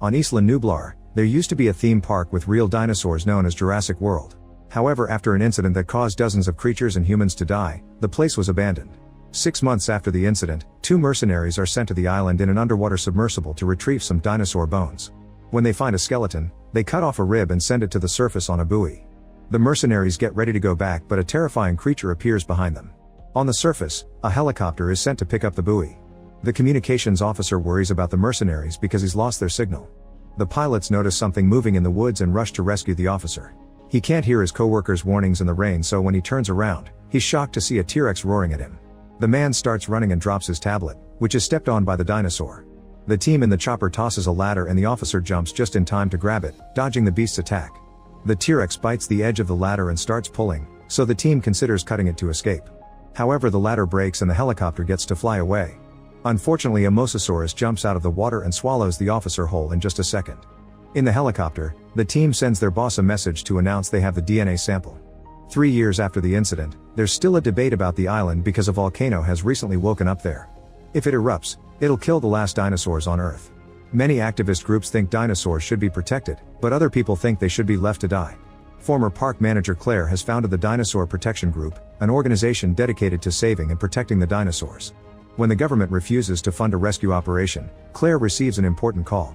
On Isla Nublar, there used to be a theme park with real dinosaurs known as Jurassic World. However, after an incident that caused dozens of creatures and humans to die, the place was abandoned. 6 months after the incident, 2 mercenaries are sent to the island in an underwater submersible to retrieve some dinosaur bones. When they find a skeleton, they cut off a rib and send it to the surface on a buoy. The mercenaries get ready to go back, but a terrifying creature appears behind them. On the surface, a helicopter is sent to pick up the buoy. The communications officer worries about the mercenaries because he's lost their signal. The pilots notice something moving in the woods and rush to rescue the officer. He can't hear his co-workers' warnings in the rain, so when he turns around, he's shocked to see a T-Rex roaring at him. The man starts running and drops his tablet, which is stepped on by the dinosaur. The team in the chopper tosses a ladder and the officer jumps just in time to grab it, dodging the beast's attack. The T-Rex bites the edge of the ladder and starts pulling, so the team considers cutting it to escape. However, the ladder breaks and the helicopter gets to fly away. Unfortunately, a mosasaurus jumps out of the water and swallows the officer whole in just a second. In the helicopter, the team sends their boss a message to announce they have the DNA sample. 3 years after the incident, there's still a debate about the island because a volcano has recently woken up there. If it erupts, it'll kill the last dinosaurs on Earth. Many activist groups think dinosaurs should be protected, but other people think they should be left to die. Former park manager Claire has founded the Dinosaur Protection Group, an organization dedicated to saving and protecting the dinosaurs. When the government refuses to fund a rescue operation, Claire receives an important call.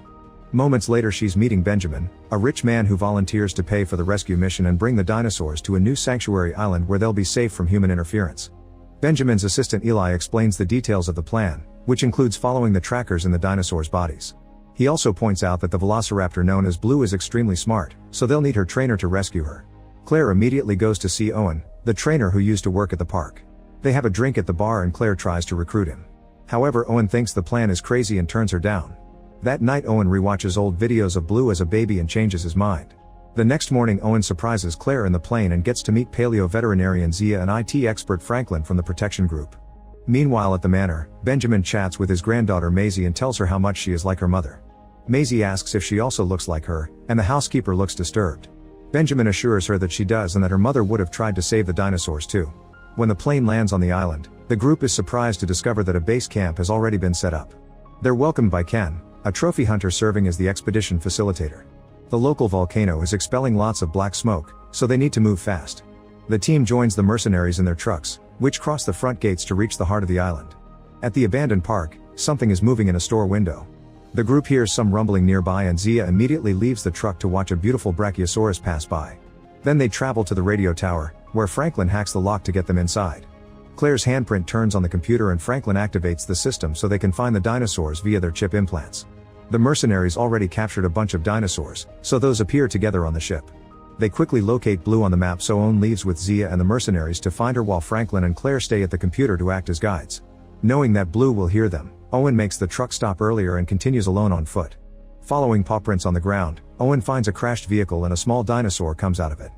Moments later, she's meeting Benjamin, a rich man who volunteers to pay for the rescue mission and bring the dinosaurs to a new sanctuary island where they'll be safe from human interference. Benjamin's assistant Eli explains the details of the plan, which includes following the trackers in the dinosaurs' bodies. He also points out that the velociraptor known as Blue is extremely smart, so they'll need her trainer to rescue her. Claire immediately goes to see Owen, the trainer who used to work at the park. They have a drink at the bar and Claire tries to recruit him. However, Owen thinks the plan is crazy and turns her down. That night, Owen rewatches old videos of Blue as a baby and changes his mind. The next morning, Owen surprises Claire in the plane and gets to meet paleo-veterinarian Zia and IT expert Franklin from the protection group. Meanwhile, at the manor, Benjamin chats with his granddaughter Maisie and tells her how much she is like her mother. Maisie asks if she also looks like her, and the housekeeper looks disturbed. Benjamin assures her that she does and that her mother would have tried to save the dinosaurs too. When the plane lands on the island, the group is surprised to discover that a base camp has already been set up. They're welcomed by Ken, a trophy hunter serving as the expedition facilitator. The local volcano is expelling lots of black smoke, so they need to move fast. The team joins the mercenaries in their trucks, which cross the front gates to reach the heart of the island. At the abandoned park, something is moving in a store window. The group hears some rumbling nearby and Zia immediately leaves the truck to watch a beautiful brachiosaurus pass by. Then they travel to the radio tower, where Franklin hacks the lock to get them inside. Claire's handprint turns on the computer and Franklin activates the system so they can find the dinosaurs via their chip implants. The mercenaries already captured a bunch of dinosaurs, so those appear together on the ship. They quickly locate Blue on the map, so Owen leaves with Zia and the mercenaries to find her while Franklin and Claire stay at the computer to act as guides. Knowing that Blue will hear them, Owen makes the truck stop earlier and continues alone on foot. Following paw prints on the ground, Owen finds a crashed vehicle and a small dinosaur comes out of it.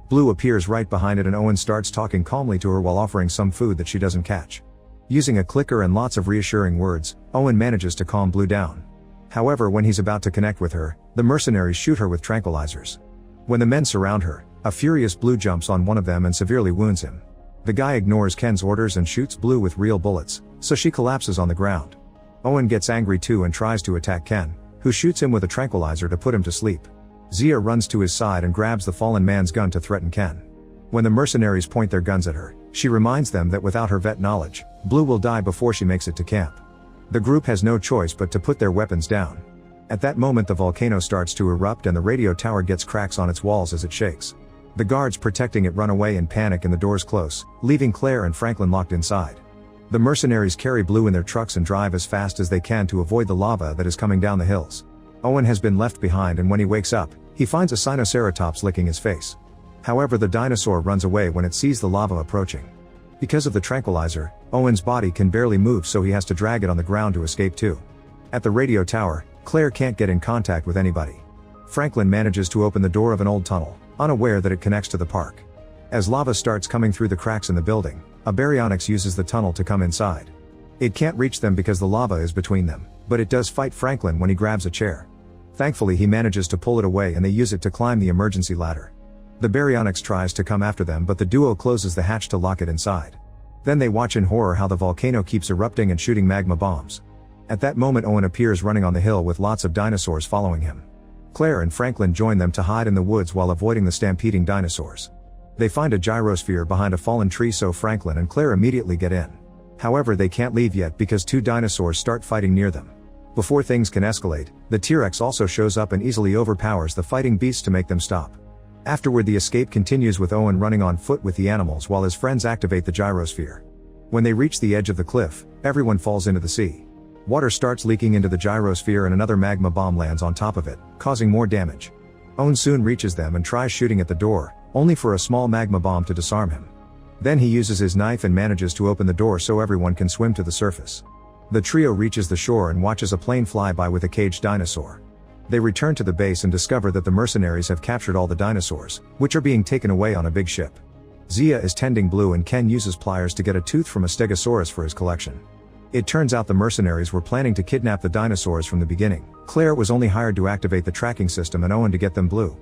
Blue appears right behind it and Owen starts talking calmly to her while offering some food that she doesn't catch. Using a clicker and lots of reassuring words, Owen manages to calm Blue down. However, when he's about to connect with her, the mercenaries shoot her with tranquilizers. When the men surround her, a furious Blue jumps on one of them and severely wounds him. The guy ignores Ken's orders and shoots Blue with real bullets, so she collapses on the ground. Owen gets angry too and tries to attack Ken, who shoots him with a tranquilizer to put him to sleep. Zia runs to his side and grabs the fallen man's gun to threaten Ken. When the mercenaries point their guns at her, she reminds them that without her vet knowledge, Blue will die before she makes it to camp. The group has no choice but to put their weapons down. At that moment, the volcano starts to erupt and the radio tower gets cracks on its walls as it shakes. The guards protecting it run away in panic and the doors close, leaving Claire and Franklin locked inside. The mercenaries carry Blue in their trucks and drive as fast as they can to avoid the lava that is coming down the hills. Owen has been left behind, and when he wakes up, he finds a Sinoceratops licking his face. However, the dinosaur runs away when it sees the lava approaching. Because of the tranquilizer, Owen's body can barely move, so he has to drag it on the ground to escape too. At the radio tower, Claire can't get in contact with anybody. Franklin manages to open the door of an old tunnel, unaware that it connects to the park. As lava starts coming through the cracks in the building, a baryonyx uses the tunnel to come inside. It can't reach them because the lava is between them, but it does fight Franklin when he grabs a chair. Thankfully, he manages to pull it away and they use it to climb the emergency ladder. The baryonyx tries to come after them, but the duo closes the hatch to lock it inside. Then they watch in horror how the volcano keeps erupting and shooting magma bombs. At that moment Owen appears running on the hill with lots of dinosaurs following him. Claire and Franklin join them to hide in the woods while avoiding the stampeding dinosaurs. They find a gyrosphere behind a fallen tree, so Franklin and Claire immediately get in. However, they can't leave yet because two dinosaurs start fighting near them. Before things can escalate, the T-Rex also shows up and easily overpowers the fighting beasts to make them stop. Afterward, the escape continues with Owen running on foot with the animals while his friends activate the gyrosphere. When they reach the edge of the cliff, everyone falls into the sea. Water starts leaking into the gyrosphere and another magma bomb lands on top of it, causing more damage. Owen soon reaches them and tries shooting at the door, only for a small magma bomb to disarm him. Then he uses his knife and manages to open the door so everyone can swim to the surface. The trio reaches the shore and watches a plane fly by with a caged dinosaur. They return to the base and discover that the mercenaries have captured all the dinosaurs, which are being taken away on a big ship. Zia is tending Blue and Ken uses pliers to get a tooth from a stegosaurus for his collection. It turns out the mercenaries were planning to kidnap the dinosaurs from the beginning. Claire was only hired to activate the tracking system and Owen to get them Blue.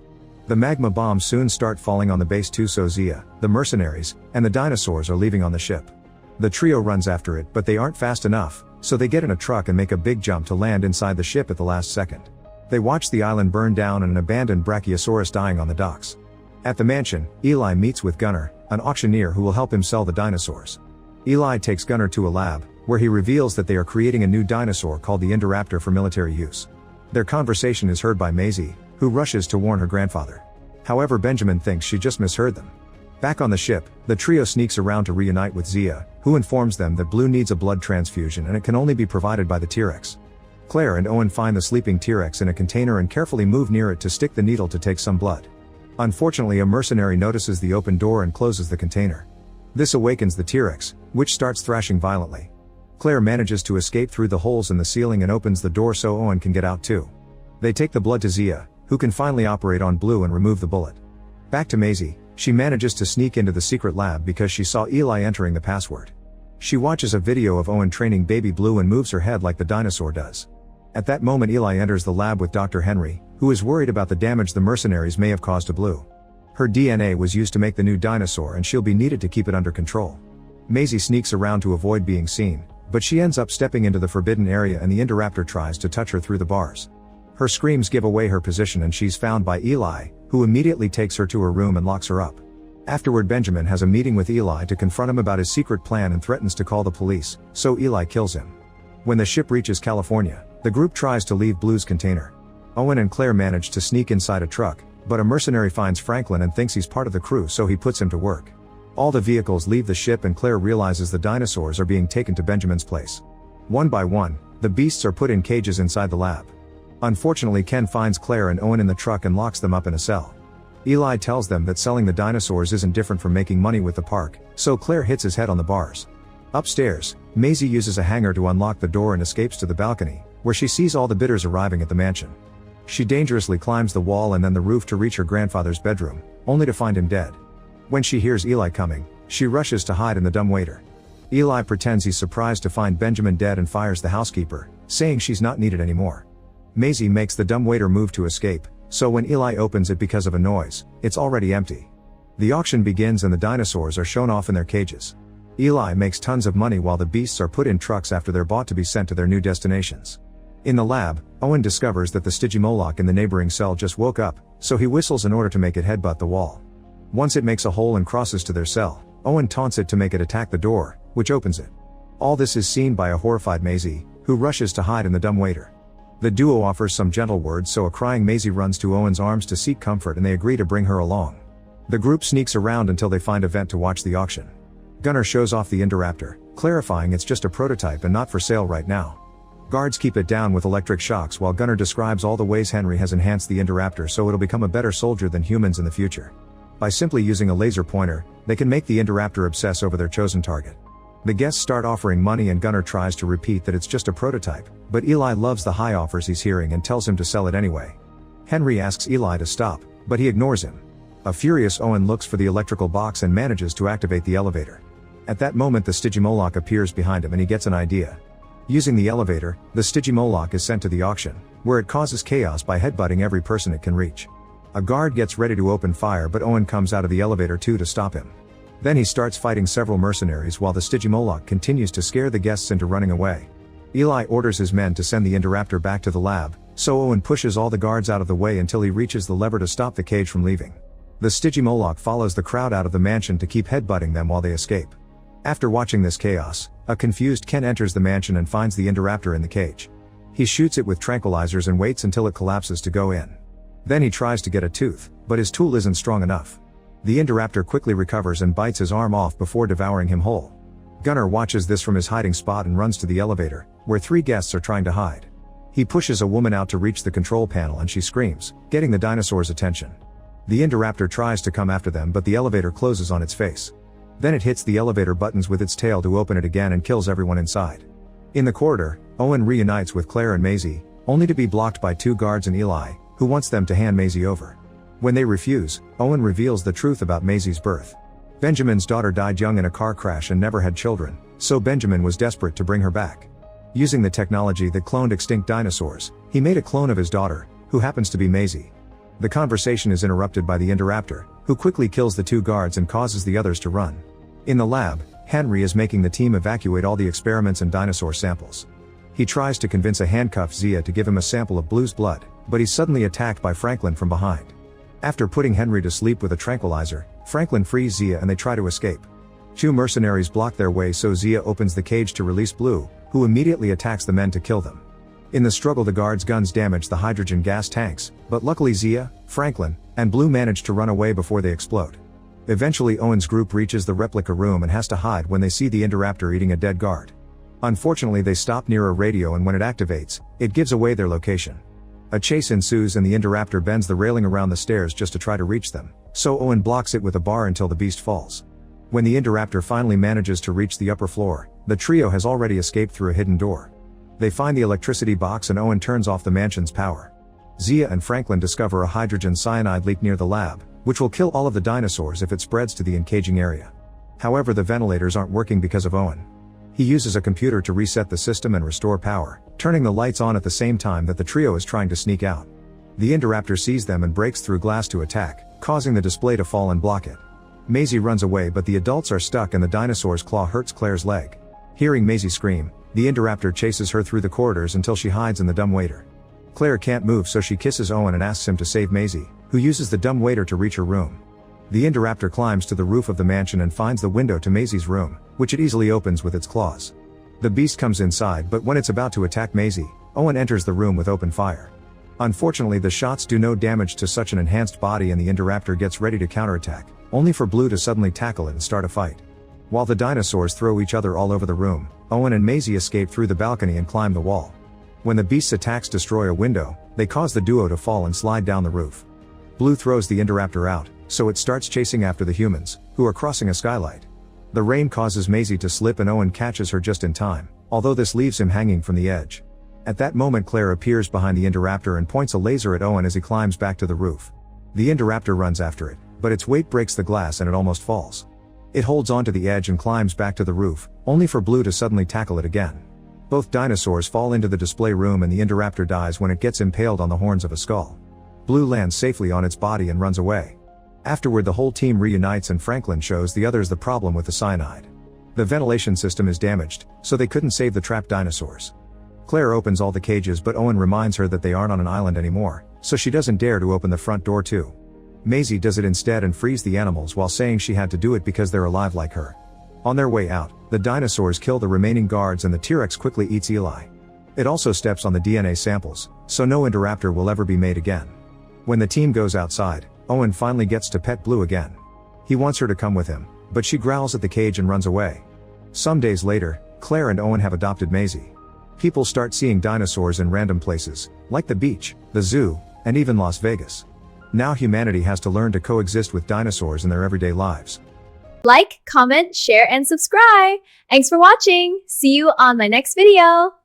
The magma bombs soon start falling on the base too, so Zia, the mercenaries, and the dinosaurs are leaving on the ship. The trio runs after it, but they aren't fast enough, so they get in a truck and make a big jump to land inside the ship at the last second. They watch the island burn down and an abandoned brachiosaurus dying on the docks. At the mansion, Eli meets with Gunnar, an auctioneer who will help him sell the dinosaurs. Eli takes Gunnar to a lab, where he reveals that they are creating a new dinosaur called the Indoraptor for military use. Their conversation is heard by Maisie, who rushes to warn her grandfather. However, Benjamin thinks she just misheard them. Back on the ship, the trio sneaks around to reunite with Zia, who informs them that Blue needs a blood transfusion and it can only be provided by the T-Rex. Claire and Owen find the sleeping T-Rex in a container and carefully move near it to stick the needle to take some blood. Unfortunately, a mercenary notices the open door and closes the container. This awakens the T-Rex, which starts thrashing violently. Claire manages to escape through the holes in the ceiling and opens the door so Owen can get out too. They take the blood to Zia, who can finally operate on Blue and remove the bullet. Back to Maisie, she manages to sneak into the secret lab because she saw Eli entering the password. She watches a video of Owen training baby Blue and moves her head like the dinosaur does. At that moment, Eli enters the lab with Dr. Henry, who is worried about the damage the mercenaries may have caused to Blue. Her DNA was used to make the new dinosaur and she'll be needed to keep it under control. Maisie sneaks around to avoid being seen, but she ends up stepping into the forbidden area and the Indoraptor tries to touch her through the bars. Her screams give away her position and she's found by Eli, who immediately takes her to her room and locks her up. Afterward, Benjamin has a meeting with Eli to confront him about his secret plan and threatens to call the police, so Eli kills him. When the ship reaches California, the group tries to leave Blue's container. Owen and Claire manage to sneak inside a truck, but a mercenary finds Franklin and thinks he's part of the crew, so he puts him to work. All the vehicles leave the ship and Claire realizes the dinosaurs are being taken to Benjamin's place. One by one, the beasts are put in cages inside the lab. Unfortunately, Ken finds Claire and Owen in the truck and locks them up in a cell. Eli tells them that selling the dinosaurs isn't different from making money with the park, so Claire hits his head on the bars. Upstairs, Maisie uses a hanger to unlock the door and escapes to the balcony, where she sees all the bidders arriving at the mansion. She dangerously climbs the wall and then the roof to reach her grandfather's bedroom, only to find him dead. When she hears Eli coming, she rushes to hide in the dumbwaiter. Eli pretends he's surprised to find Benjamin dead and fires the housekeeper, saying she's not needed anymore. Maisie makes the dumbwaiter move to escape, so when Eli opens it because of a noise, it's already empty. The auction begins and the dinosaurs are shown off in their cages. Eli makes tons of money while the beasts are put in trucks after they're bought to be sent to their new destinations. In the lab, Owen discovers that the Stygimoloch in the neighboring cell just woke up, so he whistles in order to make it headbutt the wall. Once it makes a hole and crosses to their cell, Owen taunts it to make it attack the door, which opens it. All this is seen by a horrified Maisie, who rushes to hide in the dumbwaiter. The duo offers some gentle words, so a crying Maisie runs to Owen's arms to seek comfort and they agree to bring her along. The group sneaks around until they find a vent to watch the auction. Gunnar shows off the Indoraptor, clarifying it's just a prototype and not for sale right now. Guards keep it down with electric shocks while Gunnar describes all the ways Henry has enhanced the Indoraptor so it'll become a better soldier than humans in the future. By simply using a laser pointer, they can make the Indoraptor obsess over their chosen target. The guests start offering money and Gunnar tries to repeat that it's just a prototype, but Eli loves the high offers he's hearing and tells him to sell it anyway. Henry asks Eli to stop, but he ignores him. A furious Owen looks for the electrical box and manages to activate the elevator. At that moment, the Stygimoloch appears behind him and he gets an idea. Using the elevator, the Stygimoloch is sent to the auction, where it causes chaos by headbutting every person it can reach. A guard gets ready to open fire, but Owen comes out of the elevator too to stop him. Then he starts fighting several mercenaries while the Stygimoloch continues to scare the guests into running away. Eli orders his men to send the Indoraptor back to the lab, so Owen pushes all the guards out of the way until he reaches the lever to stop the cage from leaving. The Stygimoloch follows the crowd out of the mansion to keep headbutting them while they escape. After watching this chaos, a confused Ken enters the mansion and finds the Indoraptor in the cage. He shoots it with tranquilizers and waits until it collapses to go in. Then he tries to get a tooth, but his tool isn't strong enough. The Indoraptor quickly recovers and bites his arm off before devouring him whole. Gunnar watches this from his hiding spot and runs to the elevator, where 3 guests are trying to hide. He pushes a woman out to reach the control panel and she screams, getting the dinosaur's attention. The Indoraptor tries to come after them but the elevator closes on its face. Then it hits the elevator buttons with its tail to open it again and kills everyone inside. In the corridor, Owen reunites with Claire and Maisie, only to be blocked by 2 guards and Eli, who wants them to hand Maisie over. When they refuse, Owen reveals the truth about Maisie's birth. Benjamin's daughter died young in a car crash and never had children, so Benjamin was desperate to bring her back. Using the technology that cloned extinct dinosaurs, he made a clone of his daughter, who happens to be Maisie. The conversation is interrupted by the Indoraptor, who quickly kills the 2 guards and causes the others to run. In the lab, Henry is making the team evacuate all the experiments and dinosaur samples. He tries to convince a handcuffed Zia to give him a sample of Blue's blood, but he's suddenly attacked by Franklin from behind. After putting Henry to sleep with a tranquilizer, Franklin frees Zia and they try to escape. 2 mercenaries block their way so Zia opens the cage to release Blue, who immediately attacks the men to kill them. In the struggle the guards' guns damage the hydrogen gas tanks, but luckily Zia, Franklin, and Blue manage to run away before they explode. Eventually Owen's group reaches the replica room and has to hide when they see the Indoraptor eating a dead guard. Unfortunately they stop near a radio and when it activates, it gives away their location. A chase ensues and the Indoraptor bends the railing around the stairs just to try to reach them, so Owen blocks it with a bar until the beast falls. When the Indoraptor finally manages to reach the upper floor, the trio has already escaped through a hidden door. They find the electricity box and Owen turns off the mansion's power. Zia and Franklin discover a hydrogen cyanide leak near the lab, which will kill all of the dinosaurs if it spreads to the encaging area. However, the ventilators aren't working because of Owen. He uses a computer to reset the system and restore power, turning the lights on at the same time that the trio is trying to sneak out. The Indoraptor sees them and breaks through glass to attack, causing the display to fall and block it. Maisie runs away but the adults are stuck and the dinosaur's claw hurts Claire's leg. Hearing Maisie scream, the Indoraptor chases her through the corridors until she hides in the dumbwaiter. Claire can't move so she kisses Owen and asks him to save Maisie, who uses the dumbwaiter to reach her room. The Indoraptor climbs to the roof of the mansion and finds the window to Maisie's room, which it easily opens with its claws. The beast comes inside but when it's about to attack Maisie, Owen enters the room with open fire. Unfortunately the shots do no damage to such an enhanced body and the Indoraptor gets ready to counterattack, only for Blue to suddenly tackle it and start a fight. While the dinosaurs throw each other all over the room, Owen and Maisie escape through the balcony and climb the wall. When the beast's attacks destroy a window, they cause the duo to fall and slide down the roof. Blue throws the Indoraptor out, so it starts chasing after the humans, who are crossing a skylight. The rain causes Maisie to slip and Owen catches her just in time, although this leaves him hanging from the edge. At that moment Claire appears behind the Indoraptor and points a laser at Owen as he climbs back to the roof. The Indoraptor runs after it, but its weight breaks the glass and it almost falls. It holds onto the edge and climbs back to the roof, only for Blue to suddenly tackle it again. Both dinosaurs fall into the display room and the Indoraptor dies when it gets impaled on the horns of a skull. Blue lands safely on its body and runs away. Afterward the whole team reunites and Franklin shows the others the problem with the cyanide. The ventilation system is damaged, so they couldn't save the trapped dinosaurs. Claire opens all the cages but Owen reminds her that they aren't on an island anymore, so she doesn't dare to open the front door too. Maisie does it instead and frees the animals while saying she had to do it because they're alive like her. On their way out, the dinosaurs kill the remaining guards and the T-Rex quickly eats Eli. It also steps on the DNA samples, so no Indoraptor will ever be made again. When the team goes outside, Owen finally gets to pet Blue again. He wants her to come with him, but she growls at the cage and runs away. Some days later, Claire and Owen have adopted Maisie. People start seeing dinosaurs in random places, like the beach, the zoo, and even Las Vegas. Now humanity has to learn to coexist with dinosaurs in their everyday lives. Like, comment, share, and subscribe. Thanks for watching. See you on my next video.